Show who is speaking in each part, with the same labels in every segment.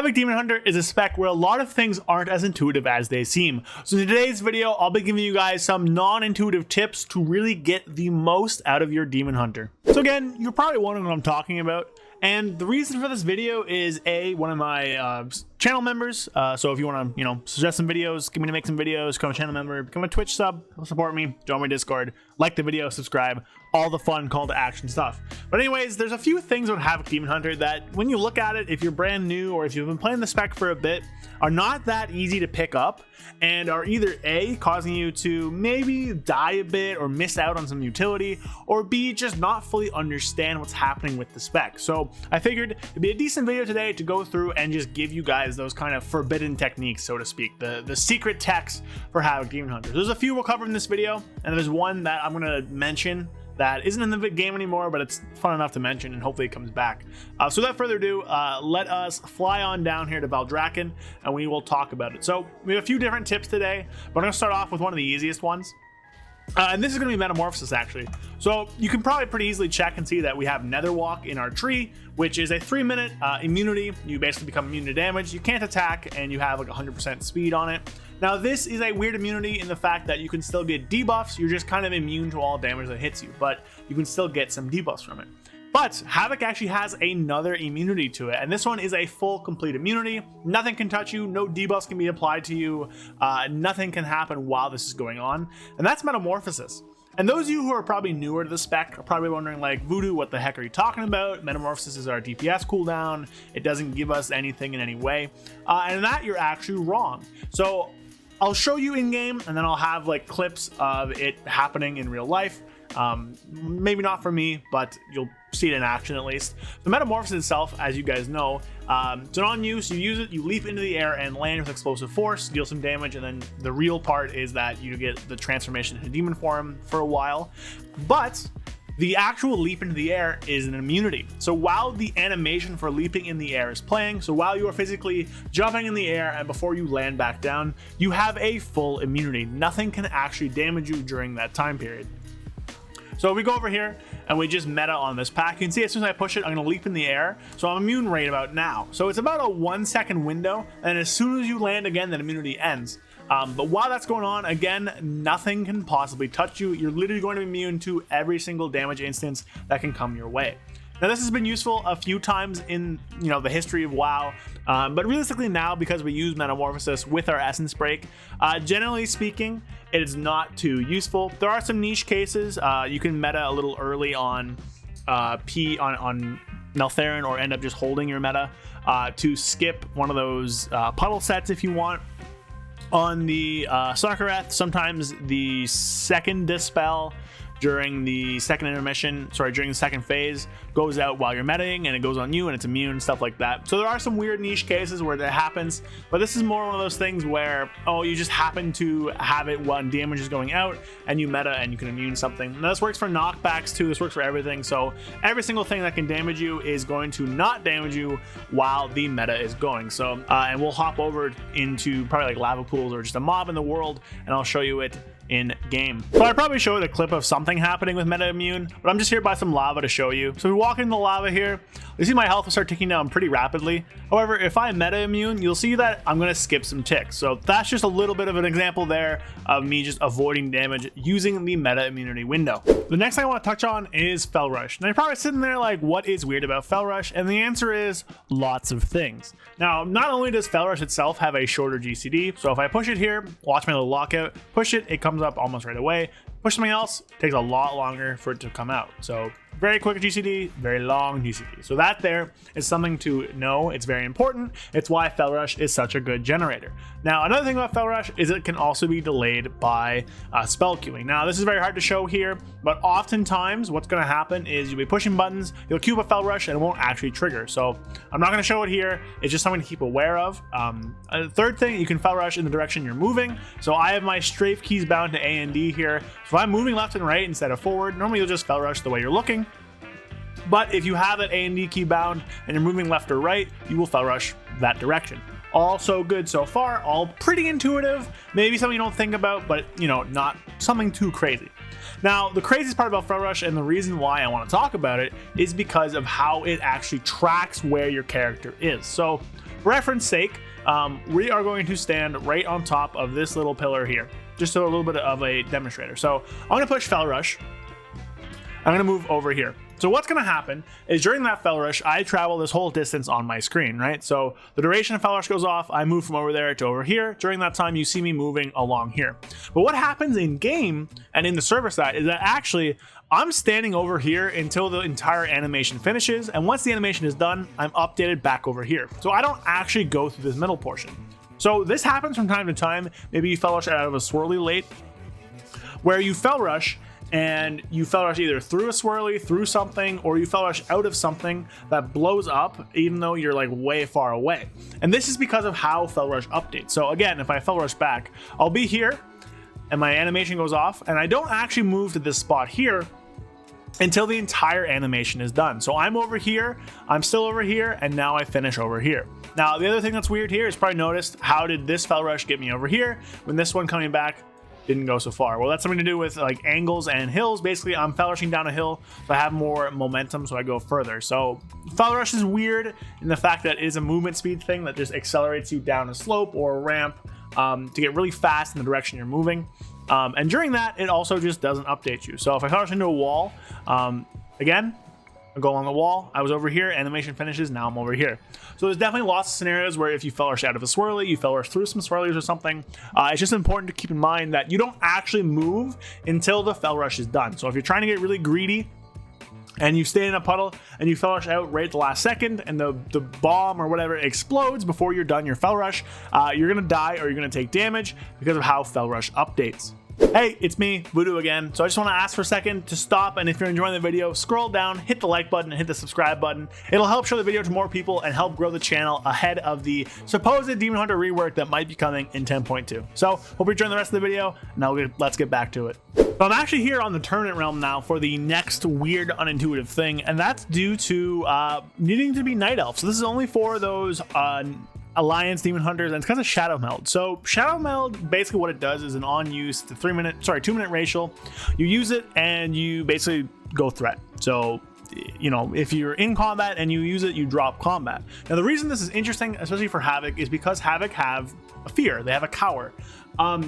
Speaker 1: Havoc Demon Hunter is a spec where a lot of things aren't as intuitive as they seem. So in today's video, I'll be giving you guys some non-intuitive tips to really get the most out of your Demon Hunter. So again, you're probably wondering what I'm talking about. And the reason for this video is one of my channel members. So if you want to, suggest some videos, get me to make some videos, become a channel member, become a Twitch sub, support me, join my Discord, like the video, subscribe, all the fun call to action stuff. But anyways, there's a few things with Havoc Demon Hunter that when you look at it, if you're brand new or if you've been playing the spec for a bit, are not that easy to pick up and are either A, causing you to maybe die a bit or miss out on some utility, or B, just not fully understand what's happening with the spec. So I figured it'd be a decent video today to go through and just give you guys those kind of forbidden techniques, so to speak, the secret techs for Havoc Demon Hunter. There's a few we'll cover in this video, and there's one that I'm going to mention that isn't in the game anymore, but it's fun enough to mention, and hopefully it comes back. So without further ado, let us fly on down here to Valdrakken, and we will talk about it. So we have a few different tips today, but I'm going to start off with one of the easiest ones. And this is going to be Metamorphosis, actually. So you can probably pretty easily check and see that we have Netherwalk in our tree, which is a 3-minute immunity. You basically become immune to damage. You can't attack, and you have like 100% speed on it. Now, this is a weird immunity in the fact that you can still get debuffs. You're just kind of immune to all damage that hits you, but you can still get some debuffs from it. But Havoc actually has another immunity to it, and this one is a full complete immunity. Nothing can touch you, no debuffs can be applied to you, nothing can happen while this is going on, and that's Metamorphosis. And those of you who are probably newer to the spec are probably wondering, like, Voodoo, what the heck are you talking about? Metamorphosis is our DPS cooldown, it doesn't give us anything in any way, and in that you're actually wrong. So I'll show you in game, and then I'll have like clips of it happening in real life. Maybe not for me, but you'll see it in action at least. The Metamorphosis itself, as you guys know, it's an on use. You use it, you leap into the air and land with explosive force, deal some damage, and then the real part is that you get the transformation into demon form for a while. But the actual leap into the air is an immunity. So while the animation for leaping in the air is playing, so while you are physically jumping in the air and before you land back down, you have a full immunity. Nothing can actually damage you during that time period. So we go over here and we just meta on this pack. You can see as soon as I push it, I'm going to leap in the air. So I'm immune right about now. So it's about a 1-second window, and as soon as you land again, that immunity ends. But while that's going on, again, nothing can possibly touch you. You're literally going to be immune to every single damage instance that can come your way. Now, this has been useful a few times in the history of WoW, but realistically now, because we use Metamorphosis with our Essence Break, generally speaking, it is not too useful. There are some niche cases. You can meta a little early on on Neltharin, or end up just holding your meta to skip one of those puddle sets if you want. On the Sarkareth, sometimes the second Dispel during the second during the second phase goes out while you're metaing, and it goes on you and it's immune and stuff like that. So there are some weird niche cases where that happens, but this is more one of those things where, you just happen to have it when damage is going out and you meta and you can immune something. Now, this works for knockbacks too, this works for everything. So every single thing that can damage you is going to not damage you while the meta is going. So, and we'll hop over into probably like lava pools or just a mob in the world, and I'll show you it in game. So I probably showed a clip of something happening with meta immune, but I'm just here by some lava to show you. So we walk into the lava here, you see my health will start ticking down pretty rapidly. However, if I meta immune, you'll see that I'm going to skip some ticks. So that's just a little bit of an example there of me just avoiding damage using the meta immunity window. The next thing I want to touch on is Fel Rush. Now you're probably sitting there like, what is weird about Fel Rush? And the answer is lots of things. Now, not only does Fel Rush itself have a shorter GCD, so if I push it here, watch my little lockout, push it, it comes up almost right away. Push something else, takes a lot longer for it to come out. So very quick GCD, very long GCD. So that there is something to know. It's very important. It's why Fel Rush is such a good generator. Now, another thing about Fel Rush is it can also be delayed by spell queuing. Now, this is very hard to show here, but oftentimes what's going to happen is you'll be pushing buttons, you'll queue up a Fel Rush, and it won't actually trigger. So I'm not going to show it here. It's just something to keep aware of. A third thing, you can Fel Rush in the direction you're moving. So I have my strafe keys bound to A and D here. So if I'm moving left and right instead of forward, normally you'll just Fel Rush the way you're looking. But if you have an A and D key bound and you're moving left or right, you will Fel Rush that direction. All so good so far, all pretty intuitive, maybe something you don't think about, but not something too crazy. Now, the craziest part about Fel Rush, and the reason why I want to talk about it, is because of how it actually tracks where your character is. So For reference sake, we are going to stand right on top of this little pillar here, just so a little bit of a demonstrator. So I'm going to push Fel Rush. I'm going to move over here. So what's going to happen is during that Fel Rush, I travel this whole distance on my screen, right? So the duration of Fel Rush goes off, I move from over there to over here. During that time, you see me moving along here. But what happens in game and in the server side is that actually I'm standing over here until the entire animation finishes. And once the animation is done, I'm updated back over here. So I don't actually go through this middle portion. So this happens from time to time. Maybe you Fel Rush out of a swirly late, where you Fel Rush and you Fel Rush either through a swirly, through something, or you Fel Rush out of something that blows up even though you're like way far away. And this is because of how Fel Rush updates. So again, if I Fel Rush back, I'll be here and my animation goes off and I don't actually move to this spot here until the entire animation is done. So I'm over here, I'm still over here, and now I finish over here. Now, the other thing that's weird here is probably noticed, how did this Fel Rush get me over here when this one coming back didn't go so far? Well, that's something to do with like angles and hills. Basically, I'm Fel Rushing down a hill, so I have more momentum, so I go further. So Fel Rush is weird in the fact that it is a movement speed thing that just accelerates you down a slope or a ramp to get really fast in the direction you're moving. And during that, it also just doesn't update you. So if I Fel Rush into a wall, again, I go along the wall, I was over here, animation finishes, now I'm over here. So there's definitely lots of scenarios where if you Fel Rush out of a swirly, you Fel Rush through some swirlies or something, it's just important to keep in mind that you don't actually move until the Fel Rush is done. So if you're trying to get really greedy and you stay in a puddle and you Fel Rush out right at the last second and the bomb or whatever explodes before you're done your Fel Rush, you're gonna die or you're gonna take damage because of how Fel Rush updates. Hey, it's me, Voodoo again. So I just want to ask for a second to stop, and if you're enjoying the video, scroll down, hit the like button, and hit the subscribe button. It'll help show the video to more people and help grow the channel ahead of the supposed Demon Hunter rework that might be coming in 10.2. So hope you're enjoying the rest of the video. Now let's get back to it. So I'm actually here on the tournament realm now for the next weird unintuitive thing, and that's due to needing to be Night Elf. So this is only for those Alliance Demon Hunters, and it's because of Shadowmeld. So Shadowmeld, basically what it does is an on-use to 2-minute racial. You use it and you basically go threat. So, you know, if you're in combat and you use it, you drop combat. Now the reason this is interesting, especially for Havoc, is because Havoc have a fear. They have a cower.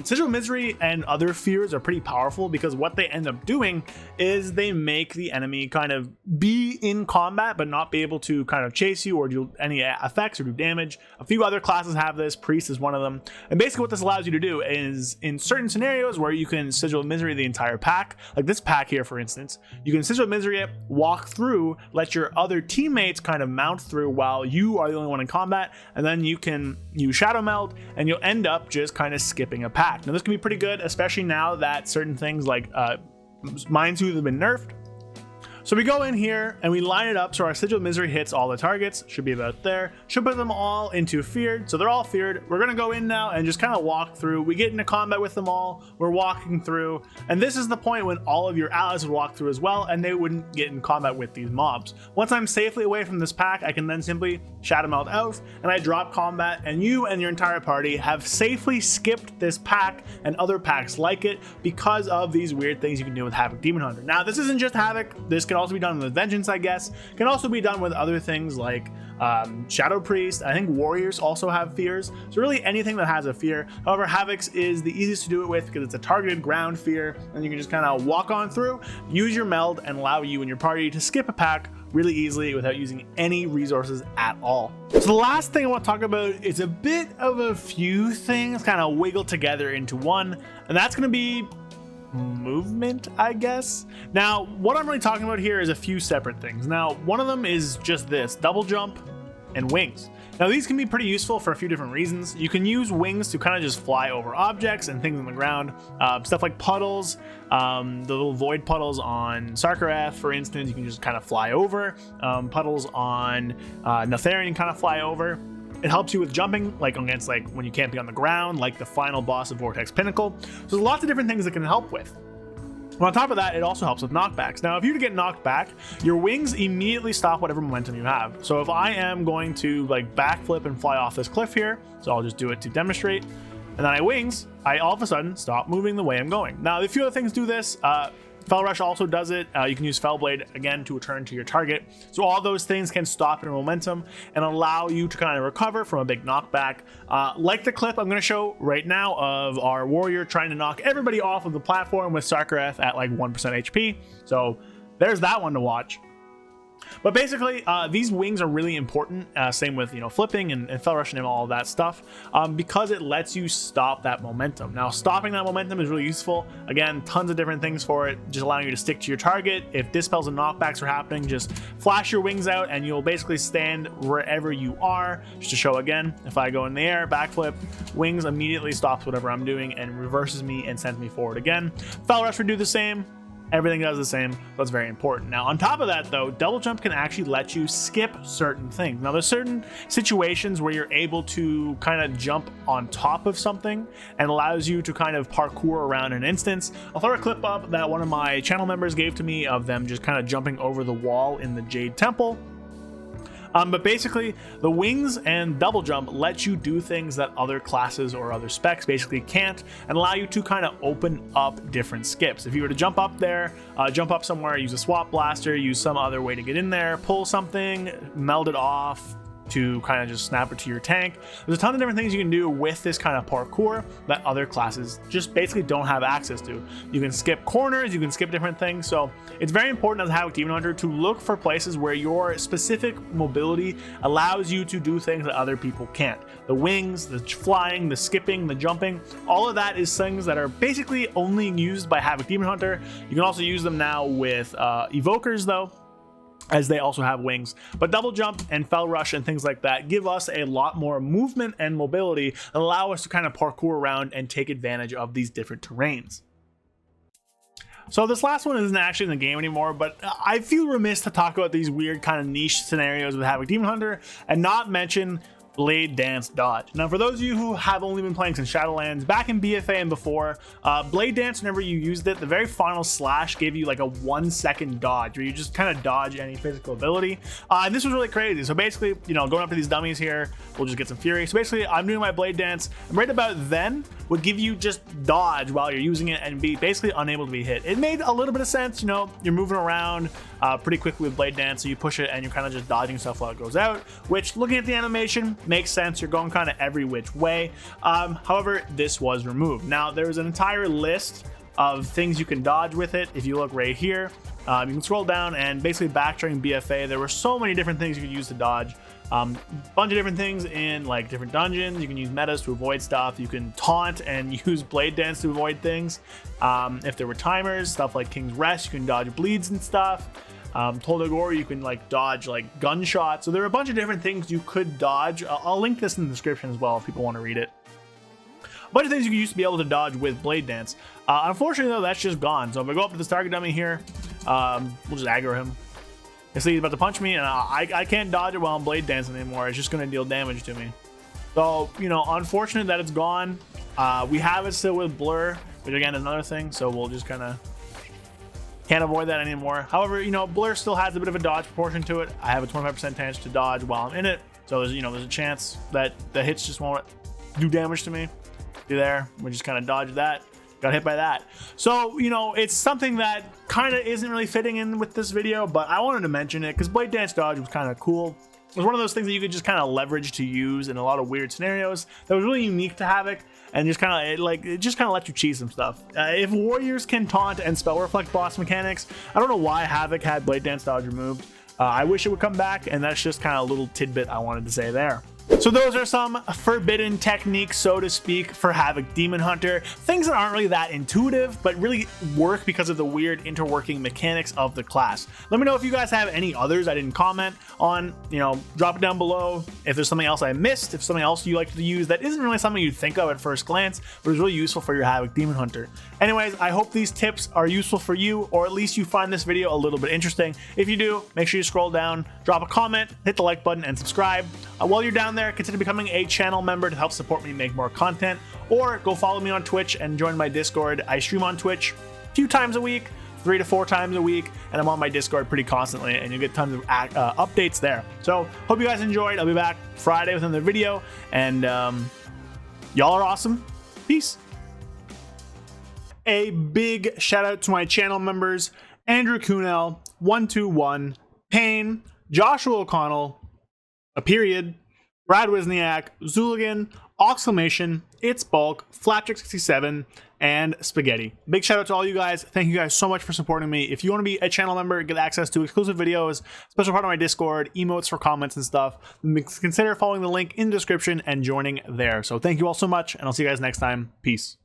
Speaker 1: Sigil of Misery and other fears are pretty powerful because what they end up doing is they make the enemy kind of be in combat but not be able to kind of chase you or do any effects or do damage. A few other classes have this, Priest is one of them. And basically what this allows you to do is in certain scenarios where you can Sigil of Misery the entire pack, like this pack here for instance, you can Sigil of Misery it, walk through, let your other teammates kind of mount through while you are the only one in combat, and then you can use Shadowmeld and you'll end up just kind of skipping a pack. Now this can be pretty good, especially now that certain things like Mind Soothe have been nerfed. So we go in here and we line it up so our Sigil of Misery hits all the targets. Should be about there. Should put them all into feared. So they're all feared. We're gonna go in now and just kind of walk through. We get into combat with them all. We're walking through. And this is the point when all of your allies would walk through as well and they wouldn't get in combat with these mobs. Once I'm safely away from this pack, I can then simply Shadowmeld out and I drop combat, and you and your entire party have safely skipped this pack and other packs like it because of these weird things you can do with Havoc Demon Hunter. Now this isn't just Havoc. This can also be done with Vengeance, I guess. Can also be done with other things like Shadow Priest. I think Warriors also have fears. So really anything that has a fear. However, Havoc's is the easiest to do it with because it's a targeted ground fear, and you can just kind of walk on through, use your meld, and allow you and your party to skip a pack really easily without using any resources at all. So the last thing I want to talk about is a bit of a few things kind of wiggled together into one, and that's going to be movement, I guess. Now, what I'm really talking about here is a few separate things. Now, one of them is just this, double jump and wings. Now, these can be pretty useful for a few different reasons. You can use wings to kind of just fly over objects and things on the ground. Stuff like puddles, the little void puddles on Sarkareth, for instance, you can just kind of fly over. Puddles on Neltharion, you kind of fly over. It helps you with jumping, like against like when you can't be on the ground, like the final boss of Vortex Pinnacle. So there's lots of different things it can help with. But on top of that, it also helps with knockbacks. Now, if you get knocked back, your wings immediately stop whatever momentum you have. So if I am going to like backflip and fly off this cliff here, so I'll just do it to demonstrate, and then I wings, I all of a sudden stop moving the way I'm going. Now, a few other things do this. Fel Rush also does it. You can use Fel Blade again to return to your target. So all those things can stop your momentum and allow you to kind of recover from a big knockback. Like the clip I'm going to show right now of our warrior trying to knock everybody off of the platform with Sarkareth at like 1% HP. So there's that one to watch. But basically, these wings are really important. Same with, flipping and Fel Rush and all of that stuff, because it lets you stop that momentum. Now, stopping that momentum is really useful. Again, tons of different things for it, just allowing you to stick to your target. If dispels and knockbacks are happening, just flash your wings out and you'll basically stand wherever you are. Just to show again, if I go in the air, backflip, wings immediately stops whatever I'm doing and reverses me and sends me forward again. Fel Rush would do the same. Everything does the same, so that's very important. Now, on top of that, though, double jump can actually let you skip certain things. Now, there's certain situations where you're able to kind of jump on top of something and allows you to kind of parkour around an instance. I'll throw a clip up that one of my channel members gave to me of them just kind of jumping over the wall in the Jade Temple. But basically, the wings and double jump let you do things that other classes or other specs basically can't, and allow you to kind of open up different skips. If you were to jump up there, jump up somewhere, use a swap blaster, use some other way to get in there, pull something, meld it off to kind of just snap it to your tank. There's a ton of different things you can do with this kind of parkour that other classes just basically don't have access to. You can skip corners, you can skip different things, so it's very important as a Havoc Demon Hunter to look for places where your specific mobility allows you to do things that other people can't. The wings, the flying, the skipping, the jumping, all of that is things that are basically only used by Havoc Demon Hunter. You can also use them now with evokers though, as they also have wings. But double jump and Fel Rush and things like that give us a lot more movement and mobility and allow us to kind of parkour around and take advantage of these different terrains. So this last one isn't actually in the game anymore, but I feel remiss to talk about these weird kind of niche scenarios with Havoc Demon Hunter and not mention Blade Dance Dodge. Now, for those of you who have only been playing since Shadowlands, back in BFA and before, Blade Dance, whenever you used it, the very final slash gave you like a 1-second dodge where you just kind of dodge any physical ability. And this was really crazy. So basically, going up to these dummies here, we'll just get some fury. So basically, I'm doing my Blade Dance, and right about then would give you just dodge while you're using it and be basically unable to be hit. It made a little bit of sense. You're moving around pretty quickly with Blade Dance, so you push it and you're kind of just dodging stuff while it goes out, which, looking at the animation, makes sense. You're going kind of every which way. However, this was removed. Now, there's an entire list of things you can dodge with it. If you look right here, you can scroll down and basically back during BFA, there were so many different things you could use to dodge. Bunch of different things in like different dungeons. You can use metas to avoid stuff. You can taunt and use Blade Dance to avoid things. If there were timers, stuff like King's Rest, you can dodge bleeds and stuff. Toldagor, you can like dodge like gunshots. So there are a bunch of different things you could dodge. I'll link this in the description as well if people want to read it. A bunch of things you used to be able to dodge with Blade Dance. Unfortunately though, that's just gone. So if I go up to this target dummy here, we'll just aggro him. You see he's about to punch me and I can't dodge it while I'm Blade Dancing anymore. It's just going to deal damage to me. So, unfortunate that it's gone. We have it still with Blur, which again is another thing. So we'll just kind of can't avoid that anymore. However, Blur still has a bit of a dodge proportion to it. I have a 25% chance to dodge while I'm in it. So there's, there's a chance that the hits just won't do damage to me. See there, we just kind of dodged that. Got hit by that. So, it's something that kind of isn't really fitting in with this video, but I wanted to mention it because Blade Dance Dodge was kind of cool. It was one of those things that you could just kind of leverage to use in a lot of weird scenarios that was really unique to Havoc, and just kind of it just kind of lets you cheese some stuff. If warriors can taunt and spell reflect boss mechanics, I don't know why Havoc had Blade Dance Dodge removed. I wish it would come back, and that's just kind of a little tidbit I wanted to say there. So those are some forbidden techniques, so to speak, for Havoc Demon Hunter. Things that aren't really that intuitive, but really work because of the weird interworking mechanics of the class. Let me know if you guys have any others I didn't comment on. Drop it down below. If there's something else I missed, if something else you like to use that isn't really something you'd think of at first glance, but is really useful for your Havoc Demon Hunter. Anyways, I hope these tips are useful for you, or at least you find this video a little bit interesting. If you do, make sure you scroll down, drop a comment, hit the like button, and subscribe. While you're down there, consider becoming a channel member to help support me make more content, or go follow me on Twitch and join my Discord. I stream on Twitch a few times a week, 3 to 4 times a week, and I'm on my Discord pretty constantly, and you get tons of updates there. So hope you guys enjoyed. I'll be back Friday with another video, and y'all are awesome. Peace. A big shout out to my channel members, Andrew Kunel, 121, Payne, Joshua O'Connell, a period, Brad Wisniak, Zuligan, Oxclamation, It's Bulk, Flapjack67, and Spaghetti. Big shout out to all you guys. Thank you guys so much for supporting me. If you want to be a channel member, get access to exclusive videos, special part of my Discord, emotes for comments and stuff, consider following the link in the description and joining there. So thank you all so much, and I'll see you guys next time. Peace.